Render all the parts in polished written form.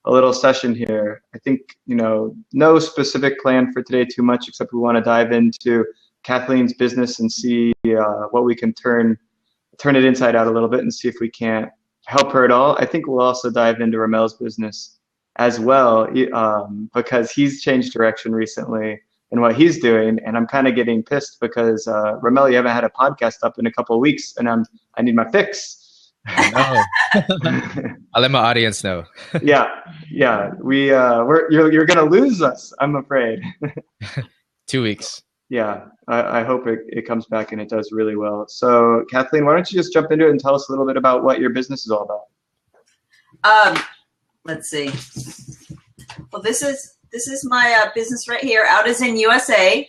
a little session here. I think, no specific plan for today too much, except we want to dive into Kathleen's business and see what we can turn it inside out a little bit and see if we can't help her at all. I think we'll also dive into Rommel's business as well, because he's changed direction recently in what he's doing, and I'm kind of getting pissed because Rommel, you haven't had a podcast up in a couple of weeks, and I need my fix. No. I'll let my audience know. yeah, you're gonna lose us, I'm afraid. 2 weeks. Yeah, I hope it comes back and it does really well. So Kathleen, why don't you just jump into it and tell us a little bit about what your business is all about? Let's see. Well, this is my business right here, OutisInUSA.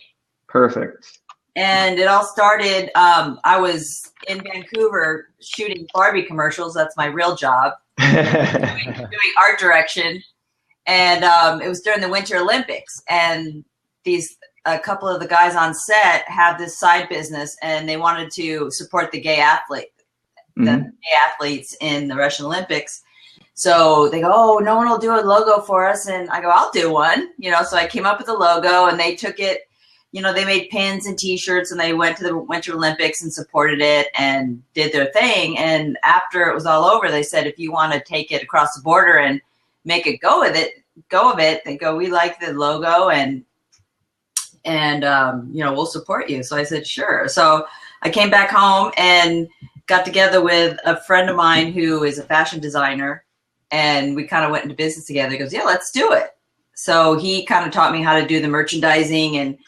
Perfect. And it all started, I was in Vancouver shooting Barbie commercials. That's my real job. doing art direction. And it was during the Winter Olympics. And a couple of the guys on set had this side business, and they wanted to support the gay athletes in the Russian Olympics. So they go, oh, no one will do a logo for us. And I go, I'll do one. So I came up with a logo, and they took it, they made pins and T-shirts, and they went to the Winter Olympics and supported it and did their thing. And after it was all over, they said, if you want to take it across the border and make it go of it, they go, we like the logo, and we'll support you. So I said, sure. So I came back home and got together with a friend of mine who is a fashion designer, and we kind of went into business together. He goes, yeah, let's do it. So he kind of taught me how to do the merchandising and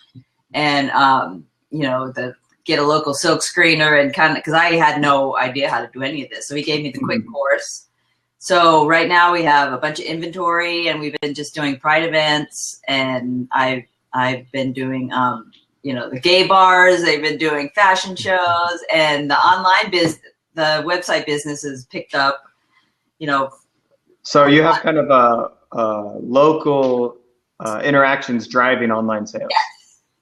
get a local silk screener, and kind of, because I had no idea how to do any of this. So he gave me the quick course. So right now we have a bunch of inventory, and we've been just doing Pride events, and I've been doing, the gay bars. They've been doing fashion shows, and the online the website business has picked up, So you have kind of a local interactions driving online sales.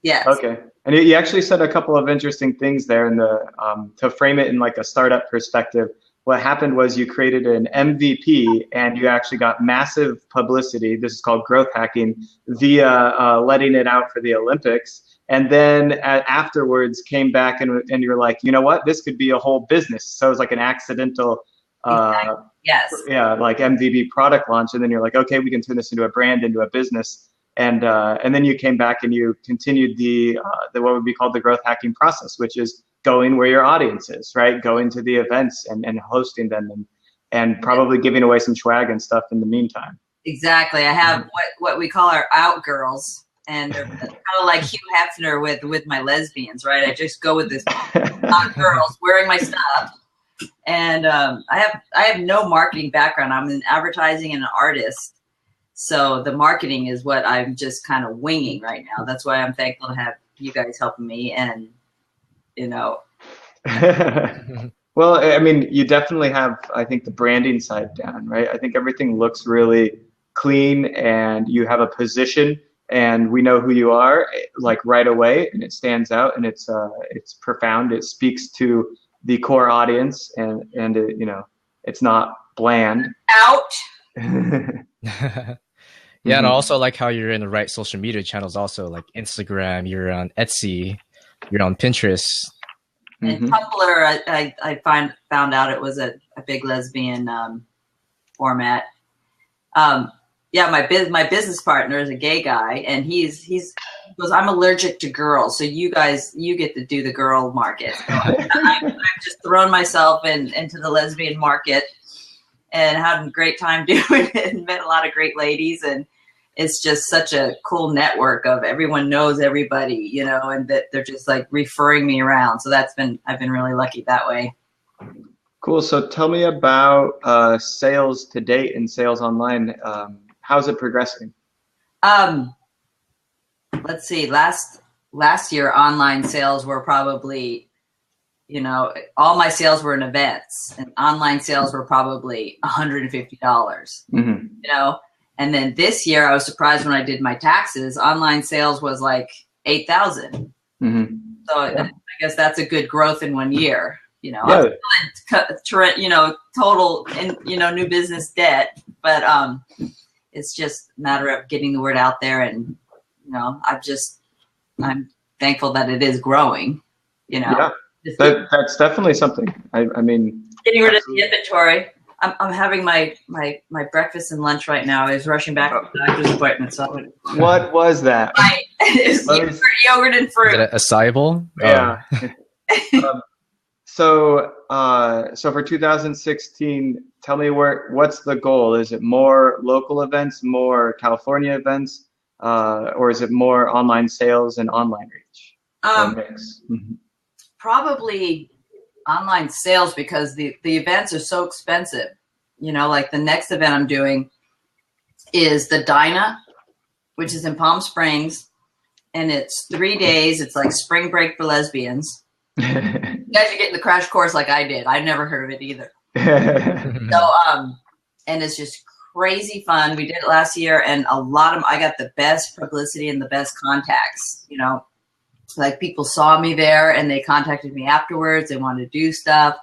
Yes. Okay. And you actually said a couple of interesting things there in to frame it in like a startup perspective. What happened was you created an MVP, and you actually got massive publicity. This is called growth hacking via letting it out for the Olympics. And then afterwards came back and you're like, you know what, this could be a whole business. So it was like an accidental, yes, yeah, like MVP product launch. And then you're like, okay, we can turn this into a brand, into a business. And then you came back and you continued the what would be called the growth hacking process, which is going where your audience is, right? Going to the events and hosting them and probably giving away some swag and stuff in the meantime. Exactly. I have what we call our out girls, and they're kind of like Hugh Hefner with my lesbians, right? I just go with this out girls wearing my stuff. And I have no marketing background. I'm in advertising and an artist. So the marketing is what I'm just kind of winging right now. That's why I'm thankful to have you guys helping me. And, Well, I mean, you definitely have, I think, the branding side down, right? I think everything looks really clean, and you have a position, and we know who you are, like right away, and it stands out, and it's profound. It speaks to the core audience, and it's not bland. Ouch. Yeah, and I also like how you're in the right social media channels also, like Instagram, you're on Etsy, you're on Pinterest. And Tumblr, I found out it was a big lesbian format. Yeah, my business partner is a gay guy, and he goes, I'm allergic to girls, so you get to do the girl market. So I've just thrown myself into the lesbian market and had a great time doing it, and met a lot of great ladies, and it's just such a cool network of everyone knows everybody, and that they're just like referring me around. So I've been really lucky that way. Cool. So tell me about sales to date and sales online. How's it progressing? Let's see. Last year, online sales were probably, all my sales were in events, and online sales were probably $150. And then this year, I was surprised when I did my taxes. Online sales was like $8,000. So I guess that's a good growth in 1 year. Yeah. Total, new business debt, but it's just a matter of getting the word out there. And, you know, I'm thankful that it is growing, you know. Yeah, that's definitely something. I mean, getting rid of the inventory. I'm having my breakfast and lunch right now. I was rushing back to the doctor's appointment. So what was that? It's yogurt and fruit. Is it acai bowl? Yeah. So for 2016, tell me what's the goal? Is it more local events, more California events, or is it more online sales and online reach? Or mix? Probably online sales, because the events are so expensive. You know, like the next event I'm doing is the Dinah, which is in Palm Springs, and it's 3 days. It's like spring break for lesbians. You guys are getting the crash course like I did. I've never heard of it either. So and it's just crazy fun. We did it last year, and I got the best publicity and the best contacts, you know. Like people saw me there and they contacted me afterwards. They wanted to do stuff.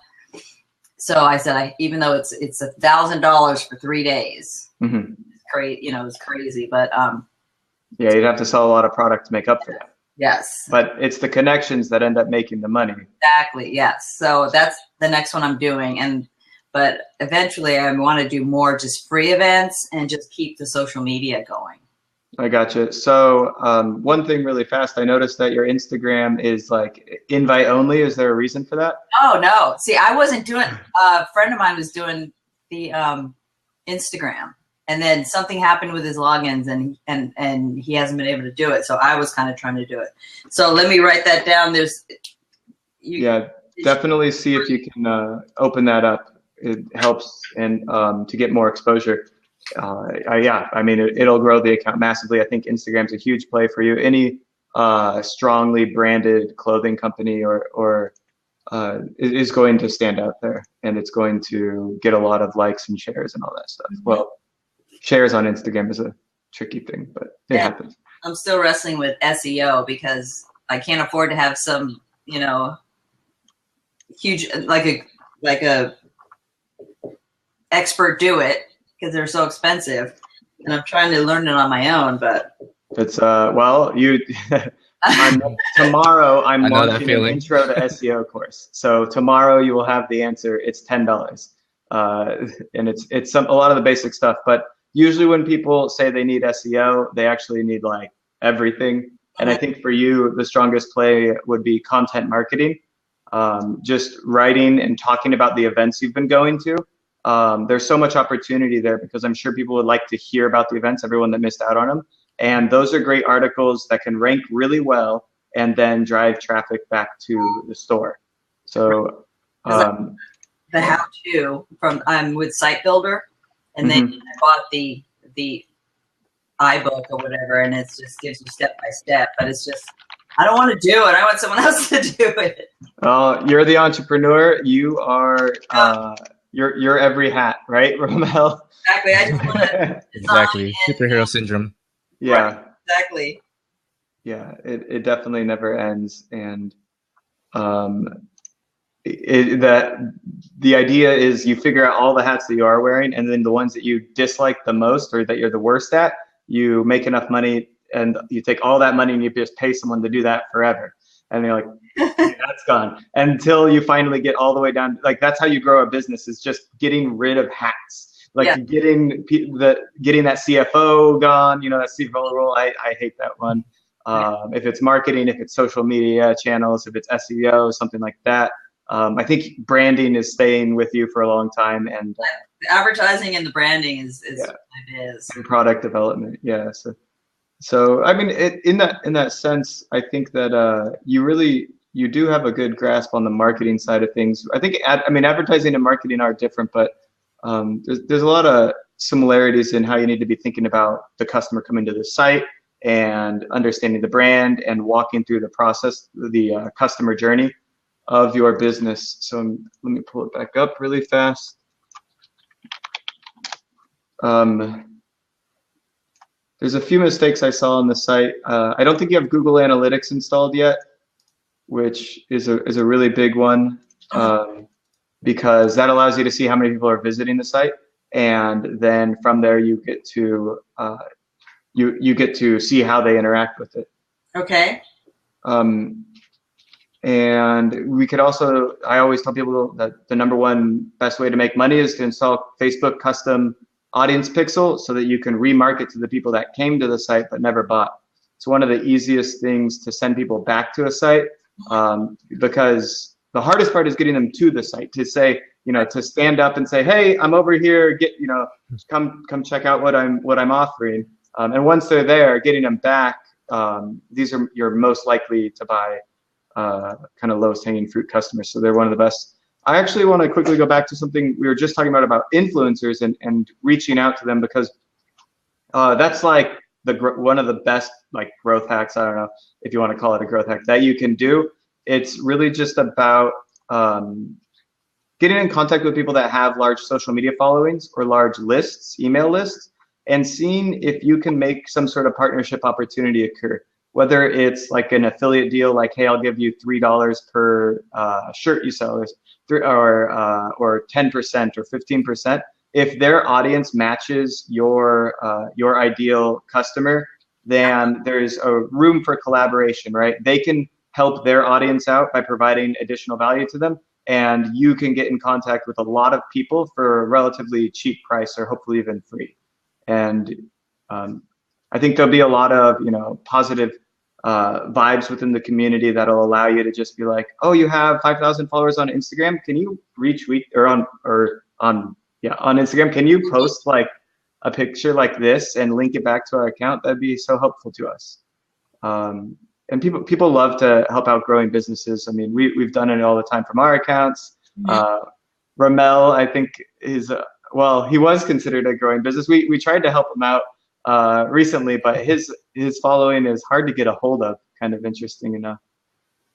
So I said, even though it's $1,000 for 3 days, it's crazy, you know, it's crazy. But yeah, you'd have to sell a lot of product to make up for that. Yes. But it's the connections that end up making the money. Exactly. Yes. So that's the next one I'm doing. But eventually I want to do more just free events and just keep the social media going. I gotcha. So one thing really fast, I noticed that your Instagram is like invite only. Is there a reason for that? Oh, no. See, I wasn't doing, a friend of mine was doing the Instagram, and then something happened with his logins and he hasn't been able to do it. So I was kind of trying to do it. So let me write that down. Definitely see if you can open that up. It helps and to get more exposure. Yeah, I mean, it'll grow the account massively. I think Instagram's a huge play for you. Any strongly branded clothing company or is going to stand out there, and it's going to get a lot of likes and shares and all that stuff. Well, shares on Instagram is a tricky thing, but it happens. I'm still wrestling with SEO because I can't afford to have some, you know, huge like a expert do it, because they're so expensive, and I'm trying to learn it on my own. But it's tomorrow I'm launching an intro to SEO course. So tomorrow you will have the answer. It's $10, and it's a lot of the basic stuff. But usually when people say they need SEO, they actually need like everything. And I think for you, the strongest play would be content marketing, just writing and talking about the events you've been going to. There's so much opportunity there, because I'm sure people would like to hear about the events, everyone that missed out on them. And those are great articles that can rank really well and then drive traffic back to the store. So the how-to I'm with Site Builder, and then I bought the iBook or whatever, and it just gives you step by step. But it's just, I don't want to do it. I want someone else to do it. You're the entrepreneur. You are. You're every hat, right, Rommel? Exactly. I just want to exactly superhero syndrome. Yeah. Right. Exactly. Yeah, it definitely never ends, and the idea is you figure out all the hats that you are wearing, and then the ones that you dislike the most or that you're the worst at, you make enough money, and you take all that money and you just pay someone to do that forever. And you're like, okay, that's gone, until you finally get all the way down. Like, that's how you grow a business, is just getting rid of hats. Like getting that CFO gone, you know, that CFO role. I hate that one. If it's marketing, if it's social media channels, if it's SEO, something like that. I think branding is staying with you for a long time, and the advertising and the branding is what it is. And product development, yeah. So I mean, in that sense, I think that you do have a good grasp on the marketing side of things. I think advertising and marketing are different, but there's a lot of similarities in how you need to be thinking about the customer coming to the site and understanding the brand and walking through the process, the customer journey of your business. So let me pull it back up really fast. There's a few mistakes I saw on the site. I don't think you have Google Analytics installed yet, which is a really big one, because that allows you to see how many people are visiting the site. and then from there you get to you get to see how they interact with it. Okay. And we could also, I always tell people that the number one best way to make money is to install Facebook custom audience pixel so that you can remarket to the people that came to the site but never bought. It's one of the easiest things to send people back to a site, because the hardest part is getting them to the site, to say, to stand up and say, hey, I'm over here, come check out what I'm offering. And once they're there, getting them back, these are your most likely to buy kind of lowest hanging fruit customers. So they're one of the best. I actually want to quickly go back to something we were just talking about influencers and reaching out to them, because that's like one of the best like growth hacks. I don't know if you want to call it a growth hack that you can do. It's really just about getting in contact with people that have large social media followings or large lists, email lists, and seeing if you can make some sort of partnership opportunity occur. Whether it's like an affiliate deal, like, hey, I'll give you $3 per shirt you sell, or 10% or 15%. If their audience matches your ideal customer, then there's a room for collaboration, right? They can help their audience out by providing additional value to them, and you can get in contact with a lot of people for a relatively cheap price, or hopefully even free. And I think there'll be a lot of positive vibes within the community that'll allow you to just be like, oh, you have 5,000 followers on Instagram. Can you retweet on Instagram? Can you post like a picture like this and link it back to our account? That'd be so helpful to us. And people love to help out growing businesses. I mean, we've done it all the time from our accounts. Rommel, I think, is he was considered a growing business. We tried to help him out recently, but his following is hard to get a hold of. Kind of interesting enough.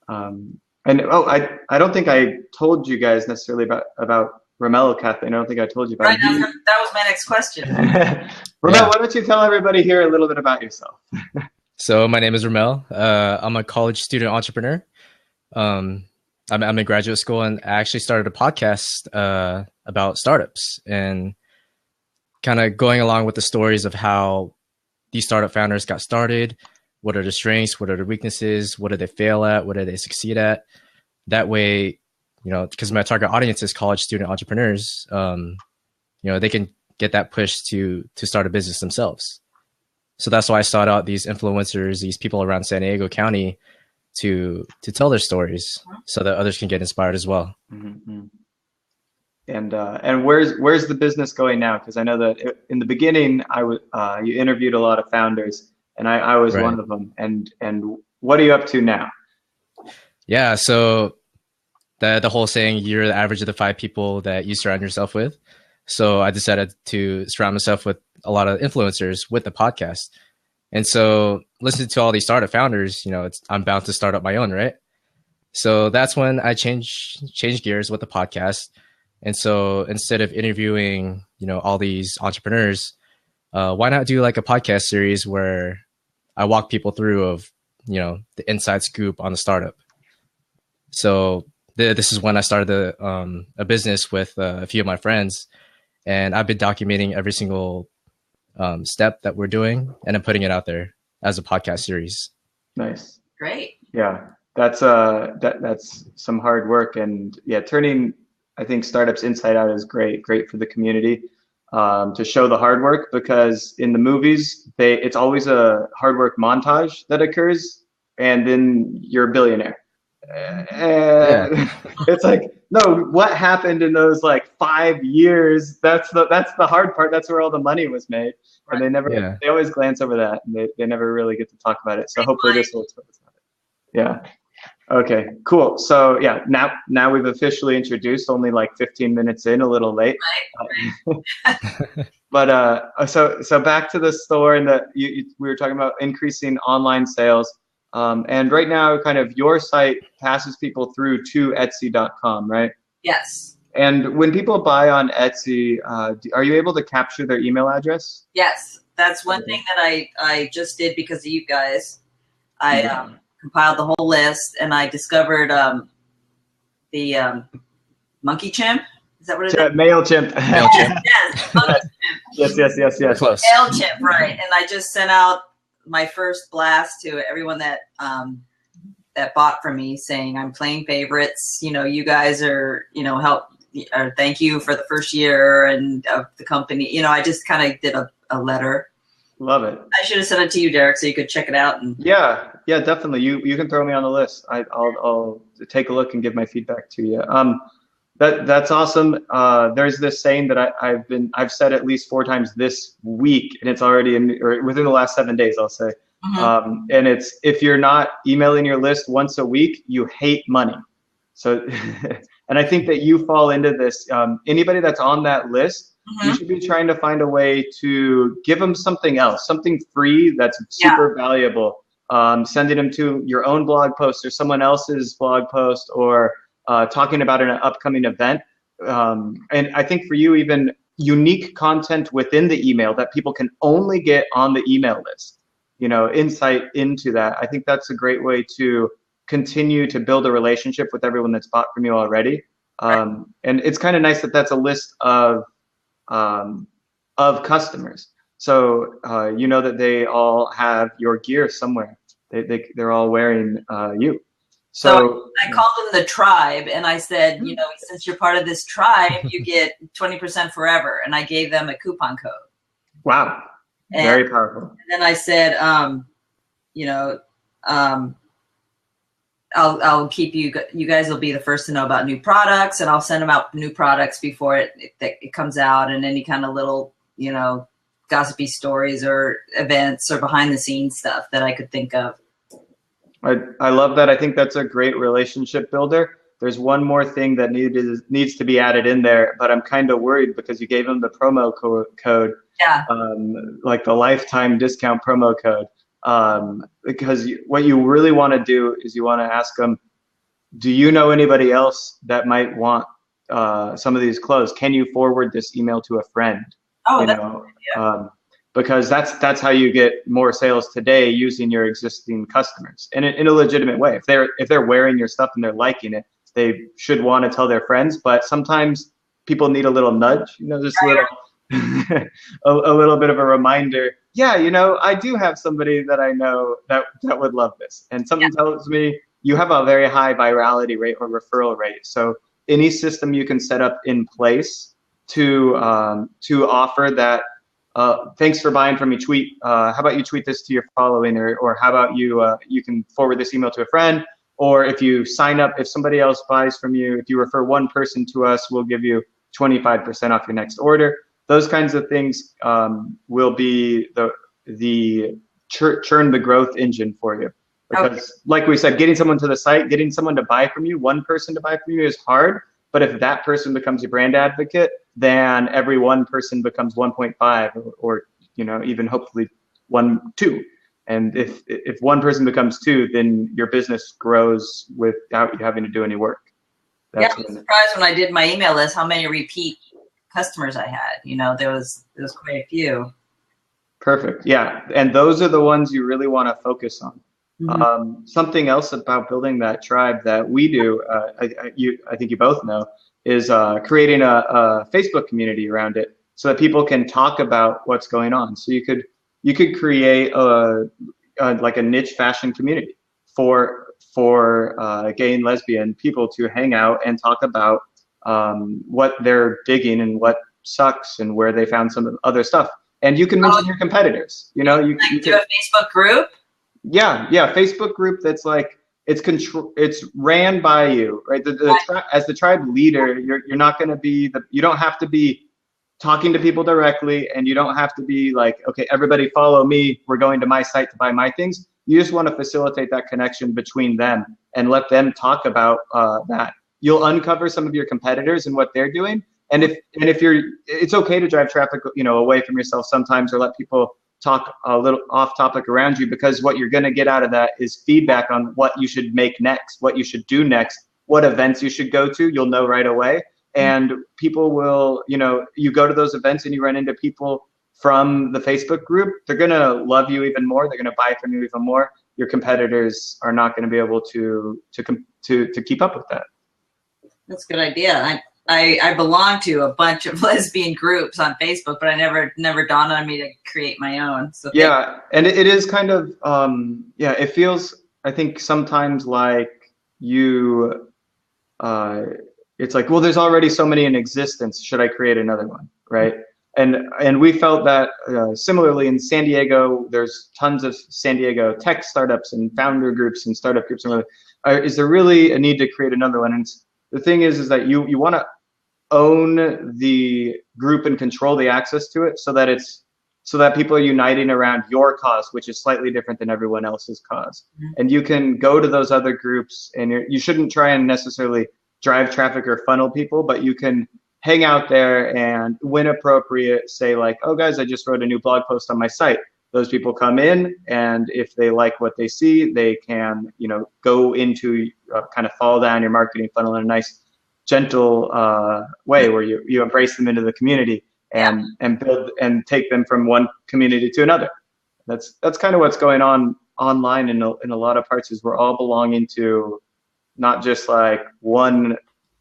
And I don't think I told you guys necessarily about Rommel, Kathleen. I don't think I told you about it. That was my next question. Rommel, why don't you tell everybody here a little bit about yourself? So my name is Rommel. I'm a college student entrepreneur. I'm in graduate school, and I actually started a podcast about startups, and kind of going along with the stories of how these startup founders got started. What are their strengths? What are their weaknesses? What did they fail at? What did they succeed at? That way, because my target audience is college student entrepreneurs, they can get that push to start a business themselves. So that's why I sought out these influencers, these people around San Diego County to tell their stories so that others can get inspired as well. Mm-hmm. And where's the business going now? Because I know that in the beginning, you interviewed a lot of founders, and I was one of them. And what are you up to now? Yeah, so the whole saying, you're the average of the 5 people that you surround yourself with. So I decided to surround myself with a lot of influencers with the podcast. And so listening to all these startup founders, I'm bound to start up my own, right? So that's when I changed gears with the podcast. And so instead of interviewing, all these entrepreneurs, why not do like a podcast series where I walk people through of, the inside scoop on the startup. So this is when I started a business with a few of my friends, and I've been documenting every single step that we're doing, and I'm putting it out there as a podcast series. Nice. Great. Yeah, that's some hard work, and turning, I think, startups inside out is great for the community to show the hard work, because in the movies, it's always a hard work montage that occurs, and then you're a billionaire. It's like, no, what happened in those like 5 years? That's the hard part. That's where all the money was made, and they always glance over that, and they never really get to talk about it. So hopefully this will talk about it. Yeah. Okay, cool. So now we've officially introduced, only like 15 minutes in, a little late. Right. But so back to the store, and we were talking about increasing online sales. And right now, kind of your site passes people through to Etsy.com, right? Yes. And when people buy on Etsy, are you able to capture their email address? Yes, that's one thing that I just did because of you guys. I compiled the whole list, and I discovered the monkey chimp. Is that what it is? MailChimp. MailChimp. Yes. Close. MailChimp, right? And I just sent out my first blast to everyone that that bought from me, saying I'm playing favorites. You know, you guys are, you know, or thank you for the first year and of the company. You know, I just kind of did a letter. Love it. I should have sent it to you, Derrick, so you could check it out. And Yeah, definitely. You can throw me on the list. I'll take a look and give my feedback to you. That's awesome. There's this saying that I've said at least 4 times this week, and it's already or within the last 7 days, I'll say. And it's, if you're not emailing your list once a week, you hate money. So, and I think that you fall into this. Anybody that's on that list, you should be trying to find a way to give them something else, something free that's super valuable. Sending them to your own blog post or someone else's blog post, or talking about an upcoming event. And I think for you, even unique content within the email that people can only get on the email list, you know, insight into that. I think that's a great way to continue to build a relationship with everyone that's bought from you already. And it's kind of nice that that's a list of customers. So you know that they all have your gear somewhere. They're all wearing you. So I called them the tribe, and I said, you know, since you're part of this tribe, you get 20% forever. And I gave them a coupon code. Wow. Very powerful. And then I said, you know, I'll keep you guys will be the first to know about new products, and I'll send them out new products before it comes out, and any kind of little, you know, gossipy stories or events or behind the scenes stuff that I could think of. I love that. I think that's a great relationship builder. There's one more thing that needs to be added in there, but I'm kind of worried because you gave them the promo code, like the lifetime discount promo code. Because what you really want to do is you want to ask them, do you know anybody else that might want some of these clothes? Can you forward this email to a friend? Oh, because that's how you get more sales today, using your existing customers in a legitimate way. If they're wearing your stuff and they're liking it, they should want to tell their friends. But sometimes people need a little nudge, you know, just a little bit of a reminder. Yeah, you know, I do have somebody that I know that would love this. And someone tells me you have a very high virality rate or referral rate. So any system you can set up in place to offer that, thanks for buying from me tweet. How about you tweet this to your following, or how about you can forward this email to a friend, or if you sign up, if somebody else buys from you, if you refer one person to us, we'll give you 25% off your next order. Those kinds of things will be the churn the growth engine for you. Because like we said, getting someone to the site, getting someone to buy from you, one person to buy from you is hard. But if that person becomes your brand advocate, then every one person becomes 1.5 or you know, even hopefully 2. And if one person becomes 2, then your business grows without you having to do any work. I was surprised when I did my email list how many repeat customers I had. You know, there was quite a few. Perfect. Yeah, and those are the ones you really want to focus on. Something else about building that tribe that we do, I think you both know, is creating a Facebook community around it so that people can talk about what's going on. So you could create like a niche fashion community for gay and lesbian people to hang out and talk about what they're digging and what sucks and where they found some other stuff. And you can mention your competitors. You know, you do a Facebook group. Yeah, Facebook group that's like it's ran by you, right? As the tribe leader, you're not going to be you don't have to be talking to people directly, and you don't have to be like, okay, everybody follow me, we're going to my site to buy my things. You just want to facilitate that connection between them and let them talk about that. You'll uncover some of your competitors and what they're doing, and if it's okay to drive traffic, you know, away from yourself sometimes, or let people talk a little off topic around you, because what you're going to get out of that is feedback on what you should make next, what you should do next, what events you should go to. You'll know right away. And people will, you know, you go to those events and you run into people from the Facebook group. They're going to love you even more. They're going to buy from you even more. Your competitors are not going to be able to keep up with that. That's a good idea. I belong to a bunch of lesbian groups on Facebook, but I never dawned on me to create my own. So yeah, and it is kind of yeah, it feels, I think sometimes like you it's like, well, there's already so many in existence, should I create another one, right? And we felt that similarly in San Diego, there's tons of San Diego tech startups and founder groups and startup groups. And is there really a need to create another one? And the thing is that you want to own the group and control the access to it, so that people are uniting around your cause, which is slightly different than everyone else's cause. And you can go to those other groups, and you shouldn't try and necessarily drive traffic or funnel people, but you can hang out there and when appropriate say like, oh guys, I just wrote a new blog post on my site. Those people come in, and if they like what they see, they can, you know, go into kind of fall down your marketing funnel in a nice, gentle way where you embrace them into the community and build and take them from one community to another. That's kind of what's going on online in a lot of parts, is we're all belonging to not just like one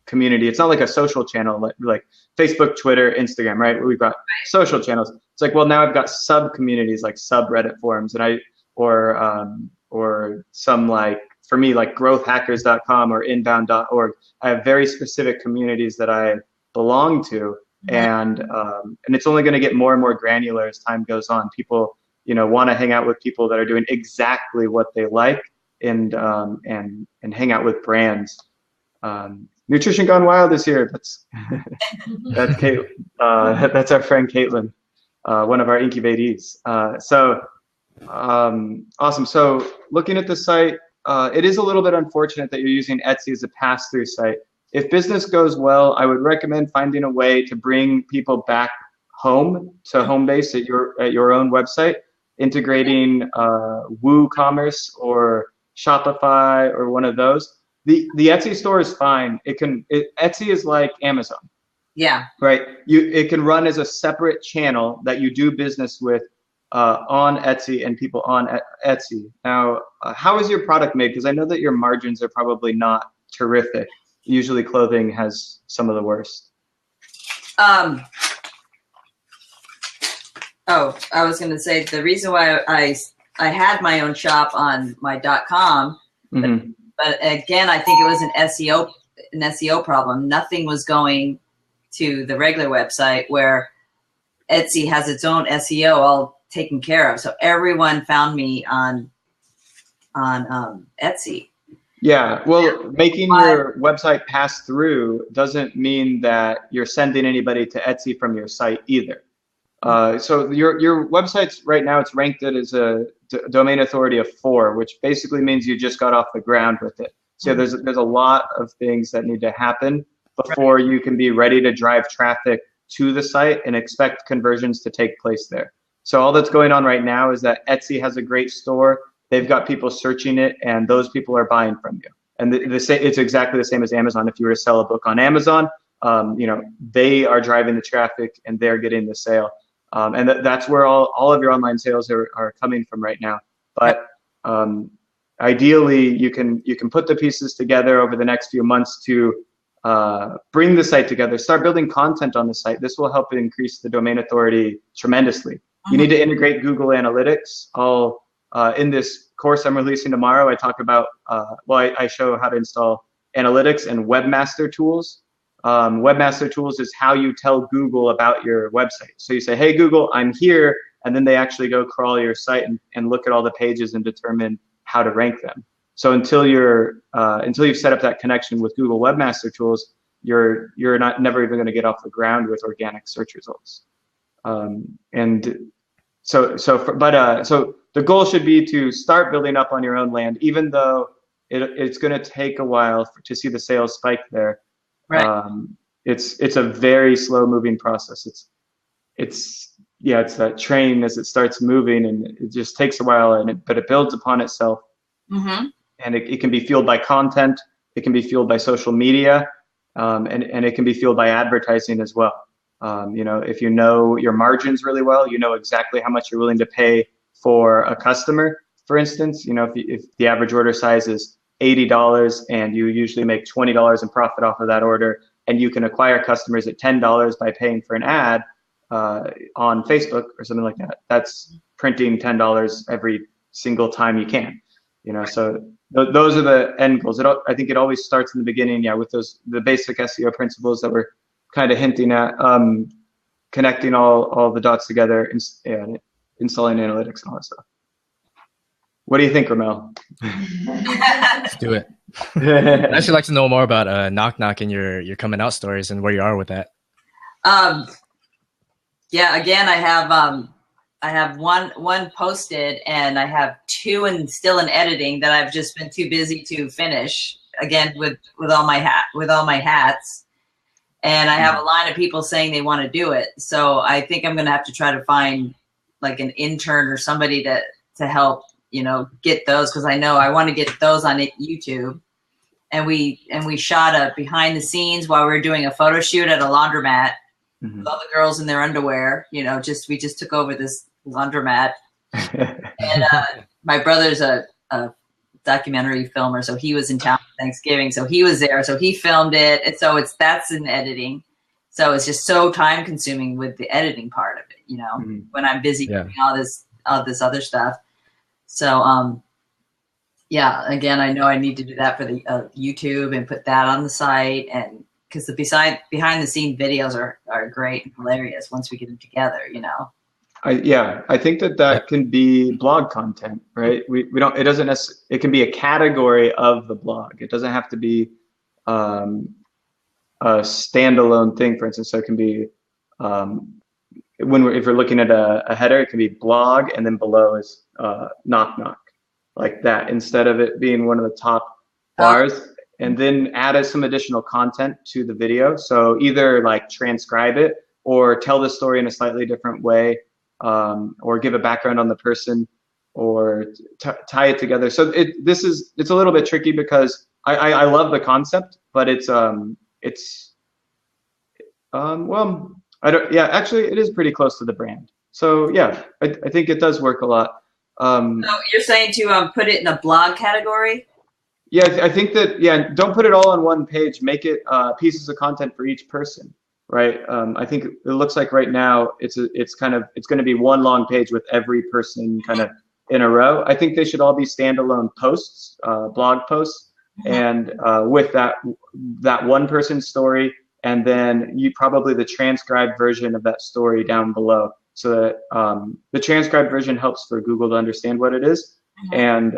community. It's not like a social channel like Facebook, Twitter, Instagram, right? Where we've got social channels. It's like, well, now I've got sub communities like subreddit forums, and or some, like for me, like growthhackers.com or inbound.org. I have very specific communities that I belong to, and it's only going to get more and more granular as time goes on. People, you know, want to hang out with people that are doing exactly what they like, and hang out with brands. Nutrition Gone Wild is here. That's Kate. That's our friend Caitlin, one of our incubatees. Awesome. So looking at the site, it is a little bit unfortunate that you're using Etsy as a pass-through site. If business goes well, I would recommend finding a way to bring people back home to home base at your own website, integrating WooCommerce or Shopify or one of those. The Etsy store is fine. Etsy is like Amazon. Yeah. Right. It can run as a separate channel that you do business with on Etsy and people on Etsy. Now, how is your product made? Because I know that your margins are probably not terrific. Usually clothing has some of the worst. Oh, I was going to say the reason why I had my own shop on my .com, but again, I think it was an SEO problem. Nothing was going to the regular website, where Etsy has its own SEO all taken care of. So everyone found me on Etsy. Yeah, well, making your website pass through doesn't mean that you're sending anybody to Etsy from your site either. So your website's right now, it's ranked as a domain authority of 4, which basically means you just got off the ground with it. So there's a lot of things that need to happen before you can be ready to drive traffic to the site and expect conversions to take place there. So all that's going on right now is that Etsy has a great store. They've got people searching it, and those people are buying from you. And it's exactly the same as Amazon. If you were to sell a book on Amazon, you know, they are driving the traffic and they're getting the sale. And that's where all of your online sales are coming from right now. But ideally, you can put the pieces together over the next few months to bring the site together, start building content on the site. This will help increase the domain authority tremendously. You need to integrate Google Analytics. In this course I'm releasing tomorrow, I talk about, I show how to install analytics and webmaster tools. Webmaster tools is how you tell Google about your website. So you say, hey, Google, I'm here. And then they actually go crawl your site and look at all the pages and determine how to rank them. So until you've set up that connection with Google Webmaster Tools, you're never even going to get off the ground with organic search results. So the goal should be to start building up on your own land, even though it's going to take a while to see the sales spike there. Right. It's a very slow moving process. It's that train as it starts moving, and it just takes a while, but it builds upon itself. And it can be fueled by content. It can be fueled by social media, and it can be fueled by advertising as well. You know, if you know your margins really well, you know exactly how much you're willing to pay for a customer. For instance, you know, if the average order size is $80 and you usually make $20 in profit off of that order, and you can acquire customers at $10 by paying for an ad on Facebook or something like that. That's printing $10 every single time you can, you know. So those are the end goals. I think it always starts in the beginning, yeah, with the basic SEO principles that we're kind of hinting at, connecting all the dots together, and installing analytics and all that stuff. What do you think, Rommel? Let's do it. I'd actually like to know more about Knock Knock and your coming out stories and where you are with that. Yeah, again, I have one posted, and I have two still in editing that I've just been too busy to finish. Again, with all my hats, and I have a line of people saying they want to do it. So I think I'm going to have to try to find like an intern or somebody to help, you know, get those, because I know I want to get those on YouTube. And we shot a behind the scenes while we were doing a photo shoot at a laundromat. Mm-hmm. With all the girls in their underwear, you know, we just took over this laundromat. And my brother's a documentary filmer, so he was in town for Thanksgiving, so he was there, so he filmed it, and so that's in editing. So it's just so time consuming with the editing part of it, you know, mm-hmm. when I'm busy doing all this other stuff. So yeah, again, I know I need to do that for the YouTube and put that on the site, and because the behind the scene videos are great and hilarious once we get them together, you know. I think that can be blog content, right? We don't, it doesn't necessarily, it can be a category of the blog. It doesn't have to be a standalone thing, for instance. So it can be, if we're looking at a header, it can be blog, and then below is knock knock, like that, instead of it being one of the top bars, and then add some additional content to the video. So either like transcribe it or tell the story in a slightly different way, or give a background on the person, or tie it together. So it's a little bit tricky because I love the concept, but well, actually it is pretty close to the brand. So yeah, I think it does work a lot. So you're saying to put it in a blog category? Yeah, I think that, yeah, don't put it all on one page. Make it pieces of content for each person, right? I think it looks like right now it's going to be one long page with every person kind of in a row. I think they should all be standalone posts, blog posts, and with that one person's story, and then probably the transcribed version of that story down below, so that the transcribed version helps for Google to understand what it is. And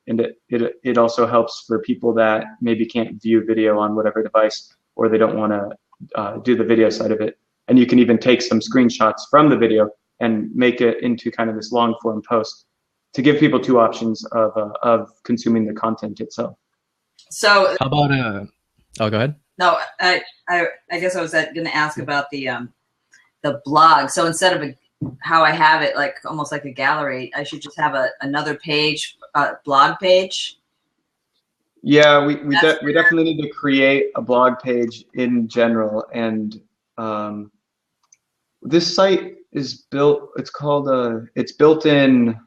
it also helps for people that maybe can't view video on whatever device, or they don't want to do the video side of it. And you can even take some screenshots from the video and make it into kind of this long form post to give people two options of consuming the content itself. So how about oh, go ahead. No, I guess I was going to ask about the blog. So instead of how I have it, like almost like a gallery, I should just have another page, blog page. Yeah, we definitely need to create a blog page in general. And this site is built. It's called it's built in,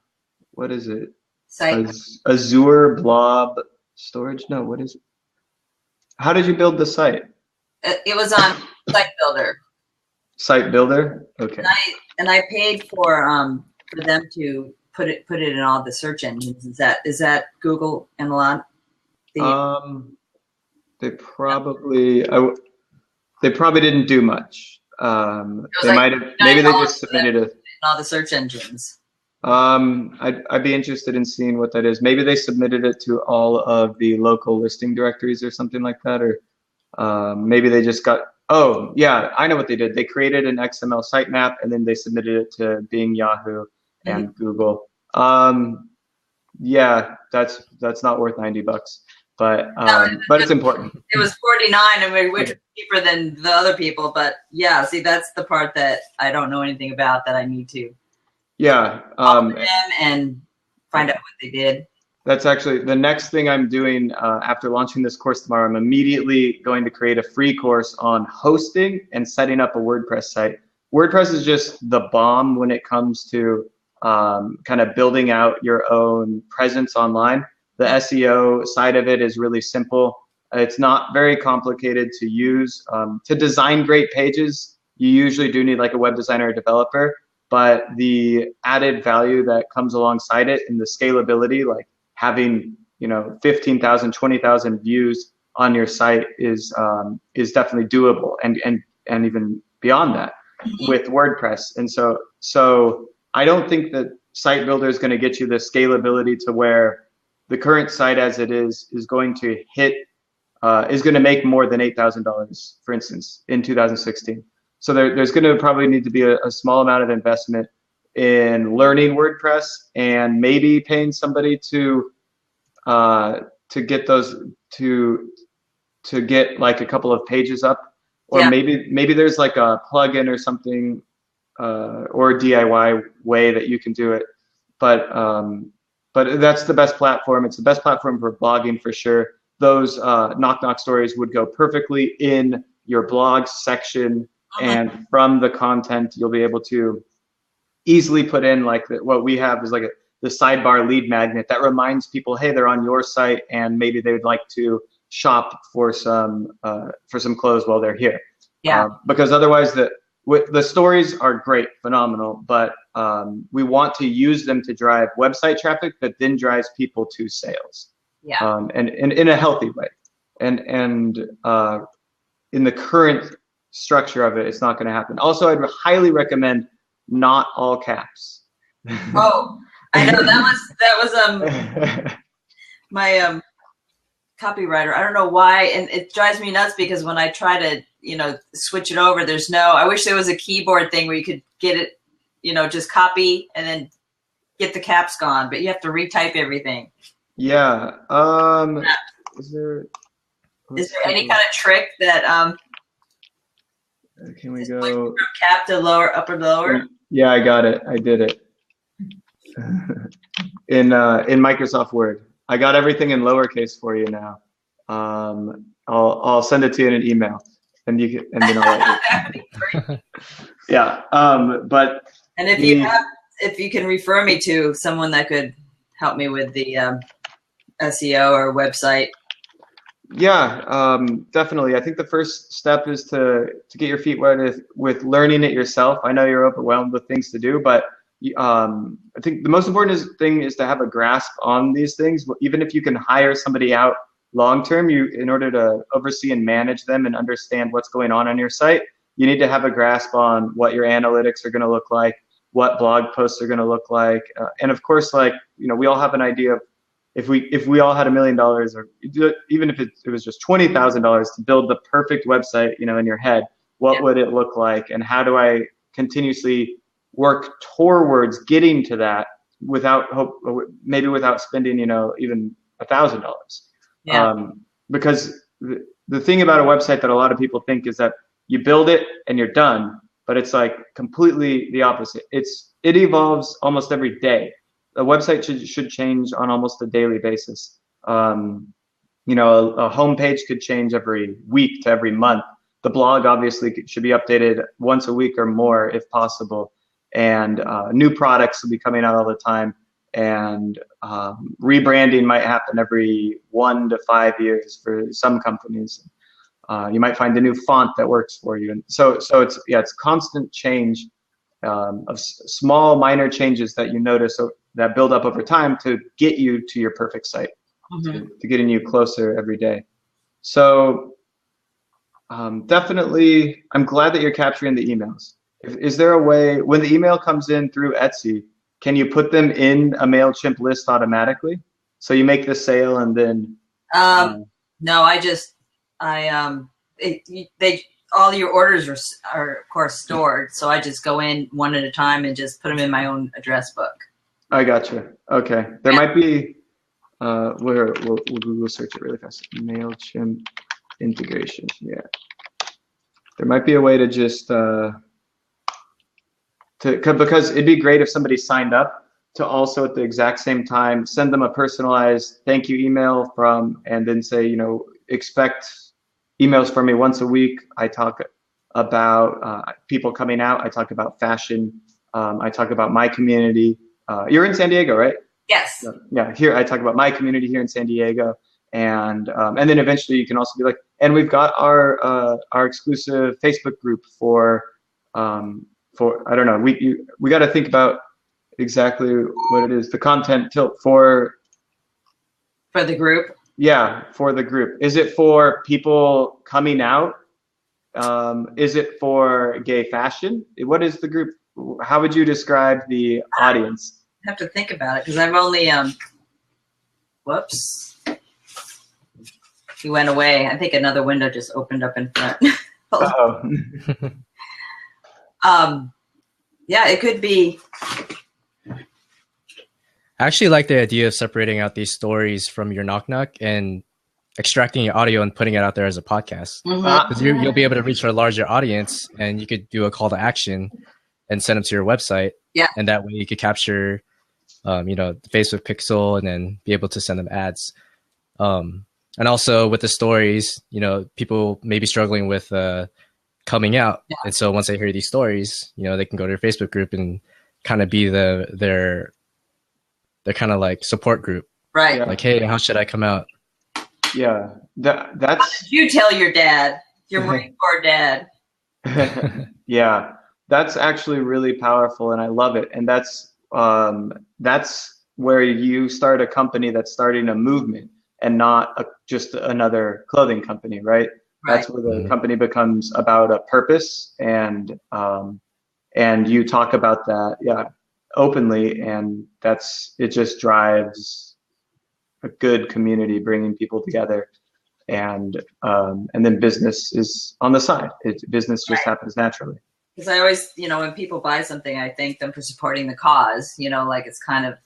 what is it? Site. Azure Blob Storage. No, what is it? How did you build the site? It was on Site Builder. Site Builder. Okay. And I paid for them to put it in all the search engines. Is that Google and a lot? They probably didn't do much. They might have, maybe they just submitted it. All the search engines. I'd be interested in seeing what that is. Maybe they submitted it to all of the local listing directories or something like that, or maybe they just got. Oh yeah, I know what they did. They created an XML sitemap, and then they submitted it to Bing, Yahoo, and Google. Yeah, that's not worth $90, but it's important. It was $49, which is cheaper than the other people. But yeah, see, that's the part that I don't know anything about that I need to. Yeah. Follow them and find out what they did. That's actually the next thing I'm doing after launching this course tomorrow. I'm immediately going to create a free course on hosting and setting up a WordPress site. WordPress is just the bomb when it comes to kind of building out your own presence online. The SEO side of it is really simple. It's not very complicated to use. To design great pages, you usually do need like a web designer or developer, but the added value that comes alongside it and the scalability, like having, 15,000, 20,000 views on your site is definitely doable, and even beyond that with WordPress. And so I don't think that Site Builder is going to get you the scalability to where the current site as it is going to hit, is going to make more than $8,000, for instance, in 2016. So there's going to probably need to be a small amount of investment in learning WordPress and maybe paying somebody to get those to get like a couple of pages up, or maybe there's like a plugin or something, or a DIY way that you can do it. But that's the best platform. It's the best platform for blogging for sure. Those knock stories would go perfectly in your blog section, and from the content you'll be able to easily put in like what we have is like the sidebar lead magnet that reminds people, hey, they're on your site and maybe they would like to shop for some clothes while they're here. Yeah. Because otherwise the stories are great, phenomenal, but we want to use them to drive website traffic that then drives people to sales. Yeah. And in a healthy way. And in the current structure of it, it's not going to happen. Also, I'd highly recommend not all caps. Oh, I know that was my copywriter. I don't know why, and it drives me nuts because when I try to switch it over, I wish there was a keyboard thing where you could get it, just copy and then get the caps gone, but you have to retype everything. Yeah. Is there any kind of trick that can we go from cap to upper lower? Yeah, I got it. I did it. In Microsoft Word. I got everything in lowercase for you now. I'll send it to you in an email, and then I'll let you. Yeah. But if you can refer me to someone that could help me with the SEO or website. Yeah, definitely. I think the first step is to get your feet wet with learning it yourself. I know you're overwhelmed with things to do, but I think the most important thing is to have a grasp on these things. Even if you can hire somebody out long term, in order to oversee and manage them and understand what's going on your site, you need to have a grasp on what your analytics are going to look like, what blog posts are going to look like, and of course, we all have an idea of if we all had $1 million, or even if it was just $20,000 to build the perfect website, in your head, what would it look like, and how do I continuously work towards getting to that without spending, even $1,000. Yeah. Because the thing about a website that a lot of people think is that you build it and you're done, but it's like completely the opposite. It evolves almost every day. A website should change on almost a daily basis. A homepage could change every week to every month. The blog obviously should be updated once a week or more if possible. And new products will be coming out all the time. And rebranding might happen every 1 to 5 years for some companies. You might find a new font that works for you. And so it's constant change of small minor changes that you notice that build up over time to get you to your perfect site, to getting you closer every day. So definitely, I'm glad that you're capturing the emails. Is there a way, when the email comes in through Etsy, can you put them in a MailChimp list automatically? So you make the sale and then... No, all your orders are of course stored. So I just go in one at a time and just put them in my own address book. I gotcha. Okay. There might be, we'll Google search it really fast. MailChimp integration. Yeah. There might be a way to just, because it'd be great if somebody signed up to also at the exact same time send them a personalized thank you email and then say, expect emails from me once a week. I talk about people coming out. I talk about fashion. I talk about my community. You're in San Diego, right? Yes. Yeah, here I talk about my community here in San Diego, and then eventually you can also be like, and we've got our exclusive Facebook group for I don't know, we got to think about exactly what it is, the content tilt for the group. Yeah, for the group. Is it for people coming out? Is it for gay fashion? What is the group? How would you describe the audience? I have to think about it because I've only whoops. He went away. I think another window just opened up in front. Oh. Yeah, it could be. I actually like the idea of separating out these stories from your knock knock and extracting your audio and putting it out there as a podcast. Because you'll be able to reach a larger audience, and you could do a call to action and send them to your website. Yeah. And that way you could capture, the Facebook pixel and then be able to send them ads. And also with the stories, people may be struggling with coming out. Yeah. And so once they hear these stories, they can go to your Facebook group and kind of be their kind of like support group. Right. Like, hey, how should I come out? Yeah. That's. How did you tell your dad, your Marine Corps dad? Yeah. That's actually really powerful, and I love it. And that's where you start a company that's starting a movement and not just another clothing company, right? That's where the company becomes about a purpose, and you talk about that, openly, and it just drives a good community, bringing people together, and then business is on the side. Business just happens naturally. Because I always, when people buy something, I thank them for supporting the cause. Like it's kind of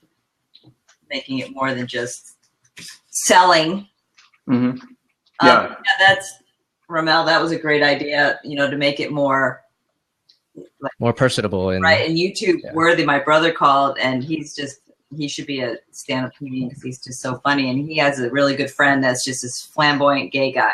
making it more than just selling. Mm-hmm. Yeah. That's Rommel. That was a great idea. To make it more personable and YouTube worthy. My brother called, and he should be a stand-up comedian because he's just so funny, and he has a really good friend that's just this flamboyant gay guy.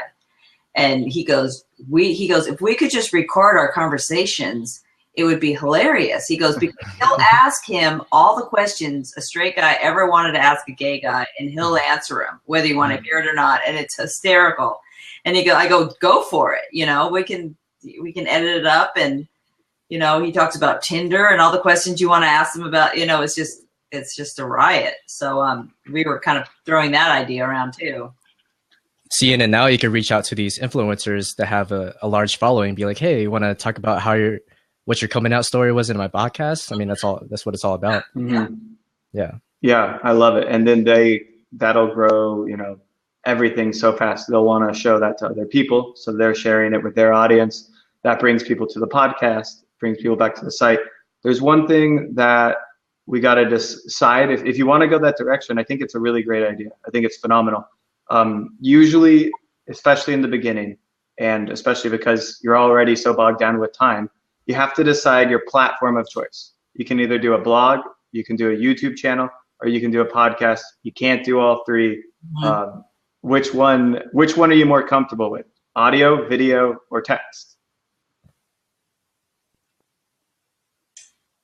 And he goes, if we could just record our conversations, it would be hilarious. He goes, because he'll ask him all the questions a straight guy ever wanted to ask a gay guy, and he'll answer him, whether you want to hear it or not. And it's hysterical. And I go for it. We can edit it up, and he talks about Tinder and all the questions you want to ask him about. It's just a riot. So we were kind of throwing that idea around too. Seeing it now, you can reach out to these influencers that have a large following and be like, hey, you want to talk about what your coming out story was in my podcast? I mean, that's what it's all about. Mm-hmm. Yeah, I love it. And then that'll grow, everything so fast. They'll want to show that to other people, so they're sharing it with their audience. That brings people to the podcast, brings people back to the site. There's one thing that we got to decide. If you want to go that direction, I think it's a really great idea. I think it's phenomenal. Usually, especially in the beginning, and especially because you're already so bogged down with time, you have to decide your platform of choice. You can either do a blog, you can do a YouTube channel, or you can do a podcast. You can't do all three. Mm-hmm. Which one are you more comfortable with? Audio, video, or text?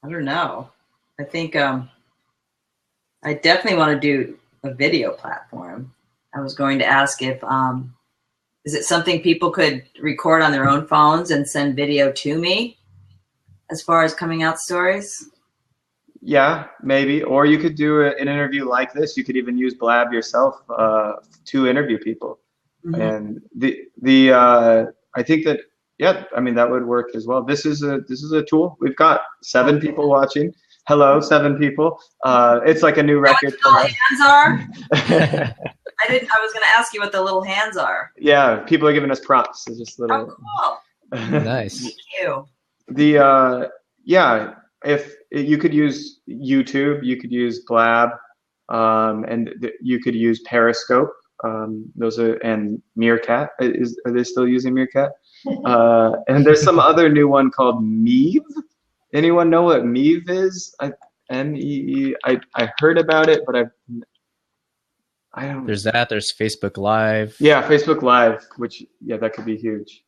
I don't know. I think I definitely want to do a video platform. I was going to ask if is it something people could record on their own phones and send video to me as far as coming out stories? Yeah, maybe. Or you could do an interview like this. You could even use Blab yourself to interview people. Mm-hmm. And I think that, that would work as well. This is a tool. We've got 7 people watching. Hello, 7 people. It's like a new record. What hands are? I was going to ask you what the little hands are. Yeah, people are giving us props. It's just little. Oh, cool. Nice. Thank you. If you could use YouTube, you could use Blab, and you could use Periscope. And Meerkat. Are they still using Meerkat? And there's some other new one called Meave. Anyone know what Meave is? MEE. I heard about it, but I don't. There's that. There's Facebook Live. Yeah, Facebook Live, which that could be huge.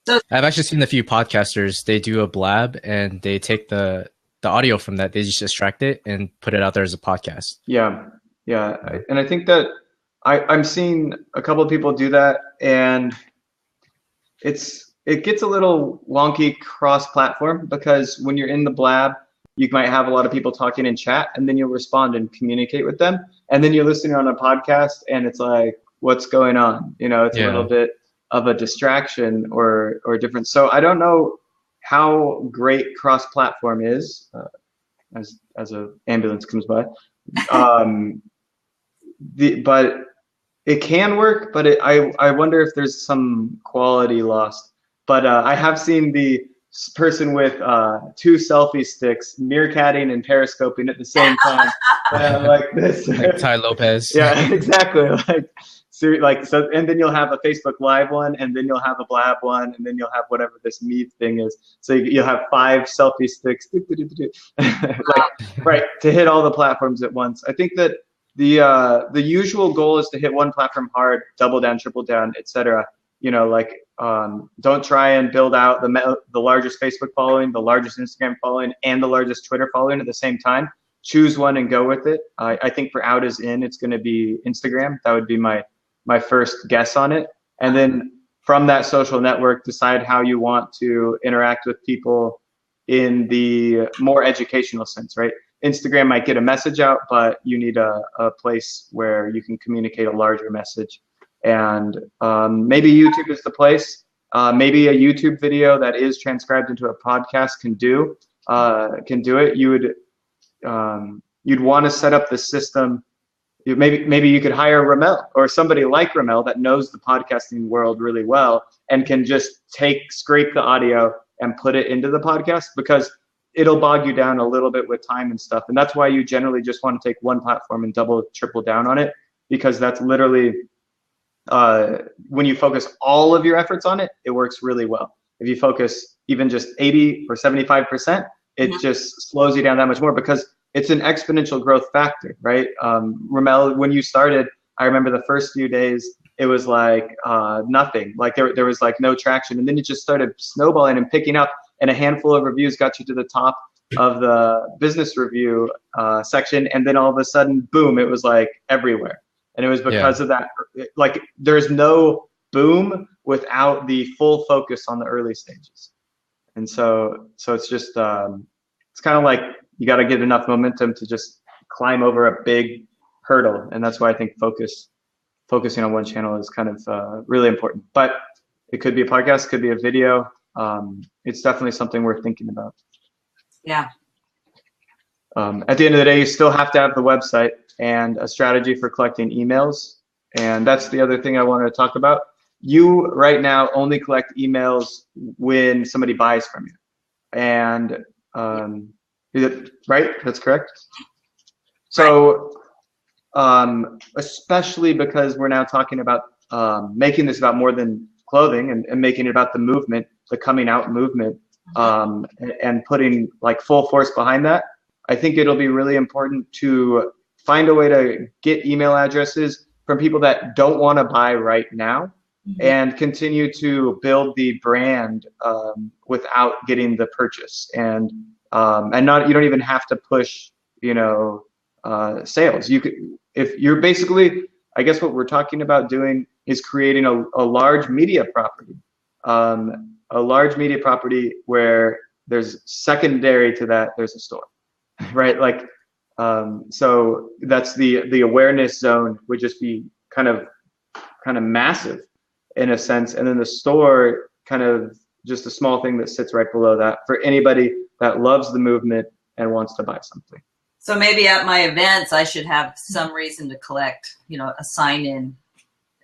So I've actually seen a few podcasters. They do a Blab and they take the audio from that. They just extract it and put it out there as a podcast. Yeah, and I think that I'm seeing a couple of people do that, and it gets a little wonky cross-platform, because when you're in the blab, you might have a lot of people talking in chat, and then you'll respond and communicate with them, and then you're listening on a podcast, and it's like, what's going on? You know, it's a little bit of a distraction or different. So I don't know how great cross-platform is, as a ambulance comes by. But it can work, but I wonder if there's some quality lost. But I have seen the person with 2 selfie sticks meerkatting and periscoping at the same time, like this. Like Ty Lopez. Yeah, exactly. So, and then you'll have a Facebook Live one, and then you'll have a Blab one, and then you'll have whatever this Meet thing is. So you'll have 5 selfie sticks, right, to hit all the platforms at once. I think that the usual goal is to hit one platform hard, double down, triple down, etc. You know, like don't try and build out the largest Facebook following, the largest Instagram following, and the largest Twitter following at the same time. Choose one and go with it. I think for OutisIn, it's going to be Instagram. That would be my first guess on it. And then from that social network, decide how you want to interact with people in the more educational sense, right? Instagram might get a message out, but you need a place where you can communicate a larger message. And maybe YouTube is the place. Maybe a YouTube video that is transcribed into a podcast can do it. You'd want to set up the system. Maybe you could hire Rommel or somebody like Rommel that knows the podcasting world really well and can just scrape the audio and put it into the podcast, because it'll bog you down a little bit with time and stuff. And that's why you generally just want to take one platform and double, triple down on it, because that's literally when you focus all of your efforts on it, it works really well. If you focus even just 80 or 75%, it just slows you down that much more, because it's an exponential growth factor, right? Rommel, when you started, I remember the first few days, it was like nothing. Like there was like no traction. And then it just started snowballing and picking up, and a handful of reviews got you to the top of the business review section. And then all of a sudden, boom, it was like everywhere. And it was because of that. Like there's no boom without the full focus on the early stages. And so it's just, it's kind of like you got to get enough momentum to just climb over a big hurdle. And that's why I think focusing on one channel is kind of really important. But it could be a podcast, could be a video. It's definitely something worth thinking about. Yeah. At the end of the day, you still have to have the website and a strategy for collecting emails. And that's the other thing I wanted to talk about. You right now only collect emails when somebody buys from you. And is it right? That's correct. So especially because we're now talking about making this about more than clothing, and making it about the movement, the coming out movement, and putting like full force behind that, I think it'll be really important to find a way to get email addresses from people that don't want to buy right now, and continue to build the brand without getting the purchase. And you don't even have to push, sales. You could, if you're basically, I guess what we're talking about doing is creating a large media property, where there's secondary to that, there's a store, right? Like, so that's the awareness zone would just be kind of massive in a sense. And then the store kind of just a small thing that sits right below that for anybody that loves the movement and wants to buy something. So maybe at my events, I should have some reason to collect, a sign-in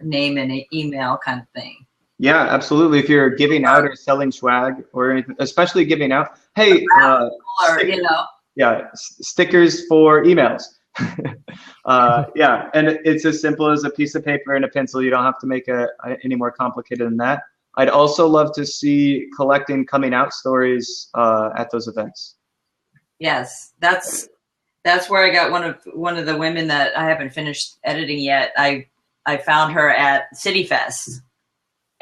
name and an email kind of thing. Yeah, absolutely. If you're giving out or selling swag or anything, especially giving out, hey, stickers for emails. And it's as simple as a piece of paper and a pencil. You don't have to make any more complicated than that. I'd also love to see collecting coming out stories at those events. Yes, that's where I got one of the women that I haven't finished editing yet. I found her at City Fest,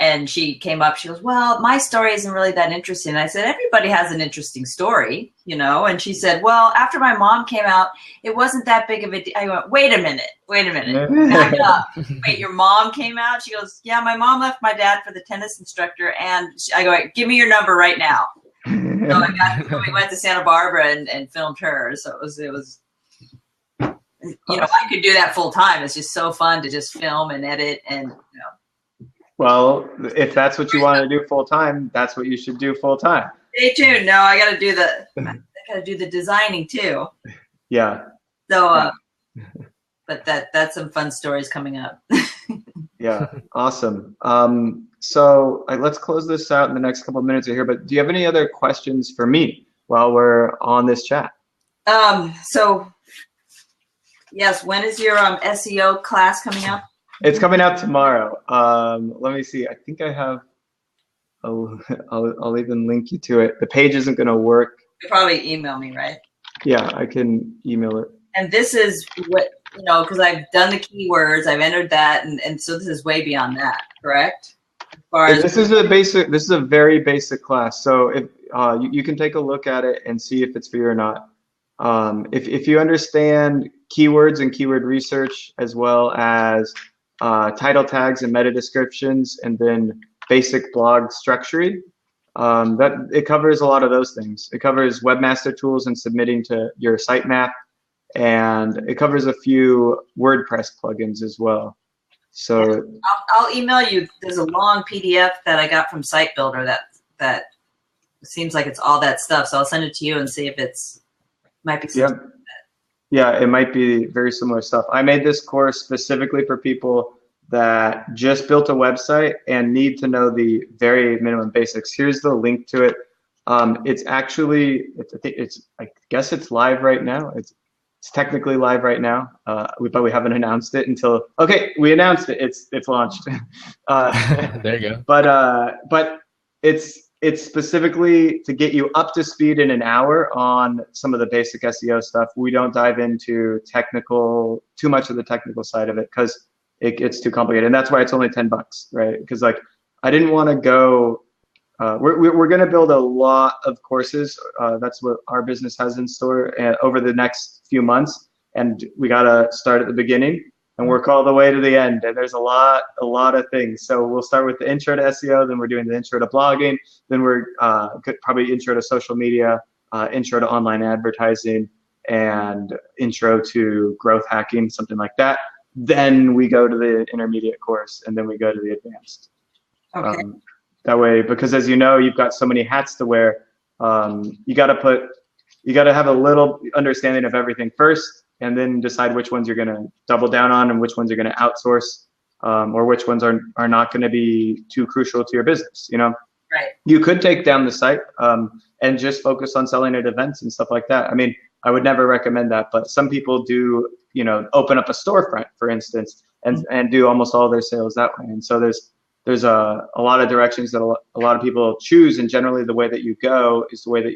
And she came up, she goes, well, my story isn't really that interesting. And I said, everybody has an interesting story, you know? And she said, well, after my mom came out, it wasn't that big of a deal. I went, wait a minute. Back up. Wait, your mom came out? She goes, yeah, my mom left my dad for the tennis instructor. And I go, give me your number right now. So we went to Santa Barbara and filmed her. So it was, you know, I could do that full time. It's just so fun to just film and edit and, you know. Well, if that's what you want to do full time, that's what you should do full time. Stay tuned. No, I got to do the designing too. Yeah. So, but that's some fun stories coming up. Yeah. Awesome. So let's close this out in the next couple of minutes here. But do you have any other questions for me while we're on this chat? So yes, when is your SEO class coming up? It's coming out tomorrow. Let me see. I think I have. I'll even link you to it. The page isn't going to work. You'll probably email me, right? Yeah, I can email it. And this is what, you know, because I've done the keywords, I've entered that, and so this is way beyond that, correct? As far as this is a very basic class. So if you can take a look at it and see if it's for you or not. If you understand keywords and keyword research, as well as title tags and meta descriptions, and then basic blog structuring, that it covers a lot of those things. It covers webmaster tools and submitting to your sitemap, and it covers a few WordPress plugins as well. So I'll email you. There's a long PDF that I got from Site Builder that seems like it's all that stuff. So I'll send it to you and see if it's might be something. Yep. Yeah, it might be very similar stuff. I made this course specifically for people that just built a website and need to know the very minimum basics. Here's the link to it. It's actually, I guess it's live right now. It's technically live right now, but we haven't announced it until, okay, we announced it. It's launched. There you go. But it's specifically to get you up to speed in an hour on some of the basic SEO stuff. We don't dive into too much of the technical side of it because it gets too complicated, and that's why it's only $10, right? Because like I didn't want to go. We're going to build a lot of courses. That's what our business has in store over the next few months, and we got to start at the beginning and work all the way to the end. And there's a lot of things. So we'll start with the intro to SEO, then we're doing the intro to blogging, then we're probably intro to social media, intro to online advertising, and intro to growth hacking, something like that. Then we go to the intermediate course, and then we go to the advanced. Okay. That way, because as you know, you've got so many hats to wear. You got to have a little understanding of everything first, and then decide which ones you're going to double down on and which ones you're going to outsource, or which ones are not going to be too crucial to your business. You know, right? You could take down the site and just focus on selling at events and stuff like that. I mean, I would never recommend that, but some people do, you know, open up a storefront, for instance, and do almost all their sales that way. And so there's a lot of directions that a lot of people choose, and generally the way that you go is the way that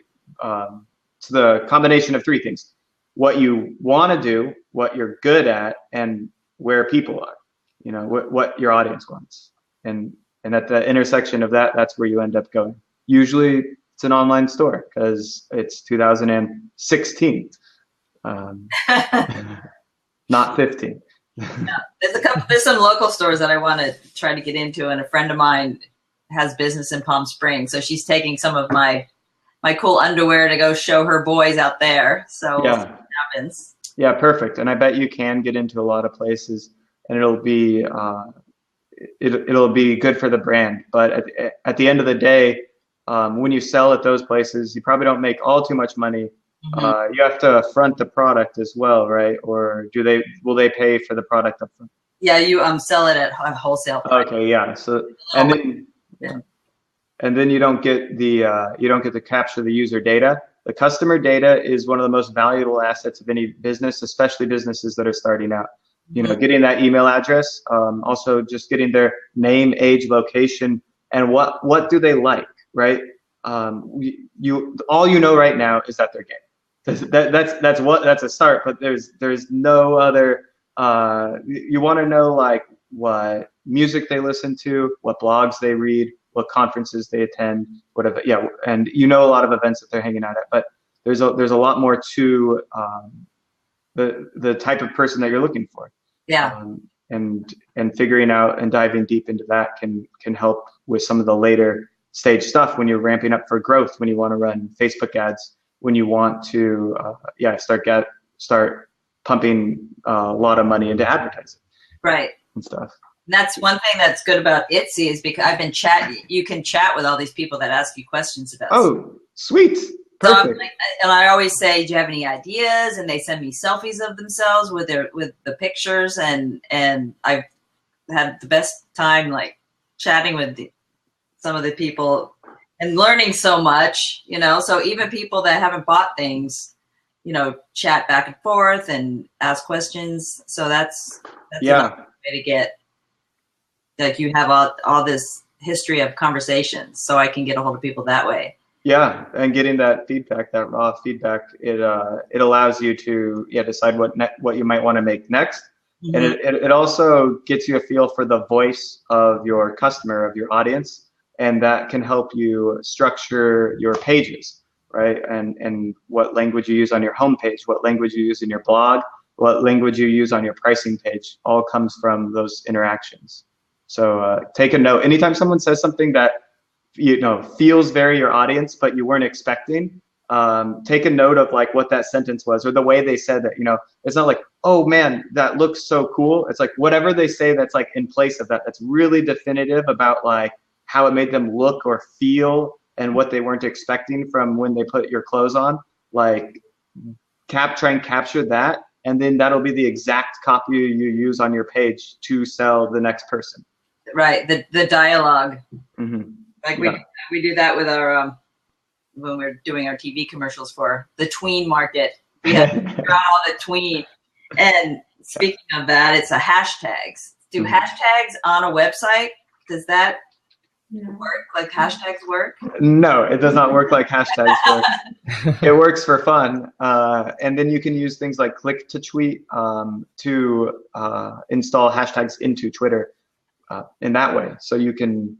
it's the combination of three things: what you want to do, what you're good at, and where people are. You know, what your audience wants, and at the intersection of that, that's where you end up going. Usually it's an online store because it's 2016, not 15. No, there's some local stores that I want to try to get into, and a friend of mine has business in Palm Springs, so she's taking some of my cool underwear to go show her boys out there. So yeah. We'll see what happens. Yeah, perfect. And I bet you can get into a lot of places, and it'll be good for the brand. But at the end of the day, when you sell at those places, you probably don't make all too much money. You have to front the product as well, right? Or will they pay for the product up front? Yeah, you sell it at wholesale price. Okay, yeah. So and then you don't get to capture the user data. The customer data is one of the most valuable assets of any business, especially businesses that are starting out. You know, getting that email address, also just getting their name, age, location, and what do they like, right? All you know right now is that they're gay. That's a start, but there's no other. You want to know like what music they listen to, what blogs they read, what conferences they attend, whatever. Yeah, and you know a lot of events that they're hanging out at. But there's a lot more to the type of person that you're looking for. Yeah. And figuring out and diving deep into that can help with some of the later stage stuff when you're ramping up for growth, when you want to run Facebook ads, when you want to start pumping a lot of money into advertising. Right. And stuff. And that's one thing that's good about Etsy is because I've been you can chat with all these people that ask you questions about Oh, sweet. Perfect. So and I always say, do you have any ideas? And they send me selfies of themselves with the pictures, and I've had the best time like chatting with some of the people and learning so much, you know. So even people that haven't bought things, you know, chat back and forth and ask questions. So that's another way to get, like, you have all this history of conversations, so I can get a hold of people that way. Yeah, and getting that feedback, that raw feedback, it allows you to decide what you might want to make next, mm-hmm. and it also gets you a feel for the voice of your customer, of your audience, and that can help you structure your pages, right? And what language you use on your homepage, what language you use in your blog, what language you use on your pricing page, all comes from those interactions. So take a note. Anytime someone says something that feels very your audience, but you weren't expecting, take a note of like what that sentence was, or the way they said that. It's not like, oh man, that looks so cool. It's like whatever they say that's like in place of that, that's really definitive about like how it made them look or feel and what they weren't expecting from when they put your clothes on. Like try and capture that, and then that'll be the exact copy you use on your page to sell the next person. Right, the dialogue. Mm-hmm. Like we do that with our when we're doing our TV commercials for the tween market. We have to figure out all the tween. And speaking of that, it's a hashtags. Do mm-hmm. hashtags on a website? Does that work? Like hashtags work? No, it does not work like hashtags work. It works for fun, and then you can use things like click to tweet to install hashtags into Twitter in that way. So you can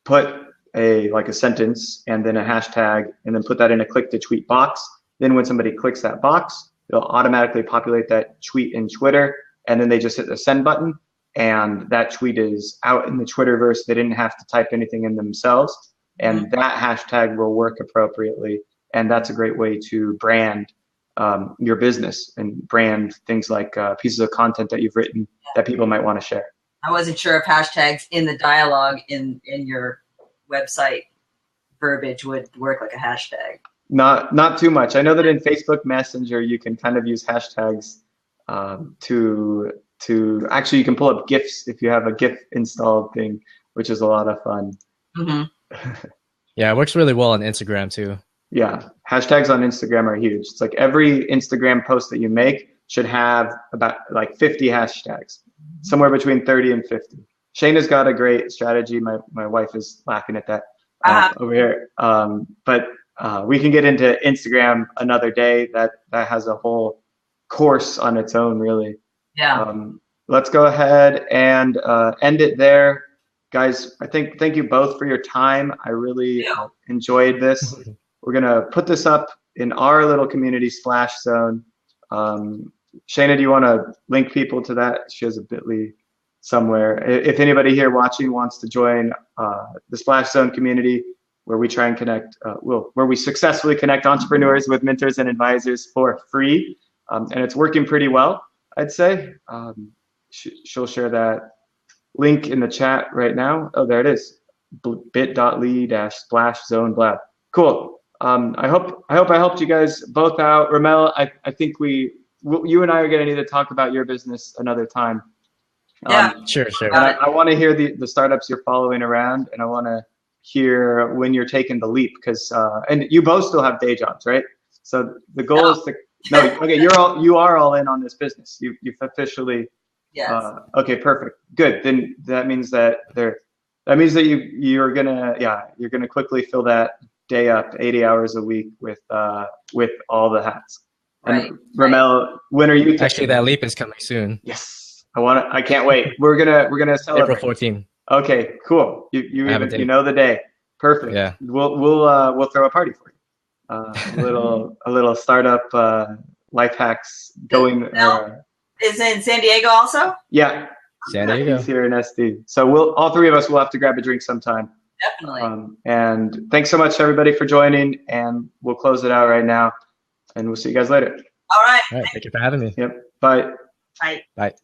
put a sentence and then a hashtag and then put that in a click to tweet box. Then when somebody clicks that box, it'll automatically populate that tweet in Twitter, and then they just hit the send button and that tweet is out in the Twitterverse. They didn't have to type anything in themselves, and that hashtag will work appropriately. And that's a great way to brand your business and brand things like pieces of content that you've written that people might want to share. I wasn't sure if hashtags in the dialogue in your website verbiage would work like a hashtag. Not too much. I know that in Facebook Messenger you can kind of use hashtags to actually, you can pull up GIFs if you have a GIF installed thing, which is a lot of fun. Mm-hmm. Yeah, it works really well on Instagram too. Yeah, hashtags on Instagram are huge. It's like every Instagram post that you make should have about like 50 hashtags, somewhere between 30 and 50. Shayna's got a great strategy. My wife is laughing at that over here. But we can get into Instagram another day. That has a whole course on its own, really. Yeah. Let's go ahead and end it there. Guys, thank you both for your time. I really enjoyed this. We're going to put this up in our little community Splash Zone. Shayna, do you want to link people to that? She has a bit.ly somewhere. If anybody here watching wants to join the Splash Zone community, where we try and connect, where we successfully connect entrepreneurs with mentors and advisors for free, and it's working pretty well, I'd say. She'll share that link in the chat right now. Oh, there it is. bit.ly/splash-zone-blab. Cool. I hope I helped you guys both out. Rommel, I think you and I are going to need to talk about your business another time. Yeah, sure. I want to hear the startups you're following around, and I want to hear when you're taking the leap, because and you both still have day jobs, right? So the goal is to you are all in on this business. You've officially okay, perfect, good. Then that means that you're gonna quickly fill that day up 80 hours a week with all the hats. Right. And Rommel, when are you actually that leap is coming soon? Yes. I can't wait. We're gonna celebrate. April 14th. Okay, cool. You know the day. Perfect. Yeah. We'll throw a party for you. A little startup life hacks going. Is it in San Diego also? Yeah. San Diego. He's here in SD. So all three of us will have to grab a drink sometime. Definitely. And thanks so much everybody for joining, and we'll close it out right now, and we'll see you guys later. All right. All right. Thank you for having me. Yep. Bye. Bye. Bye.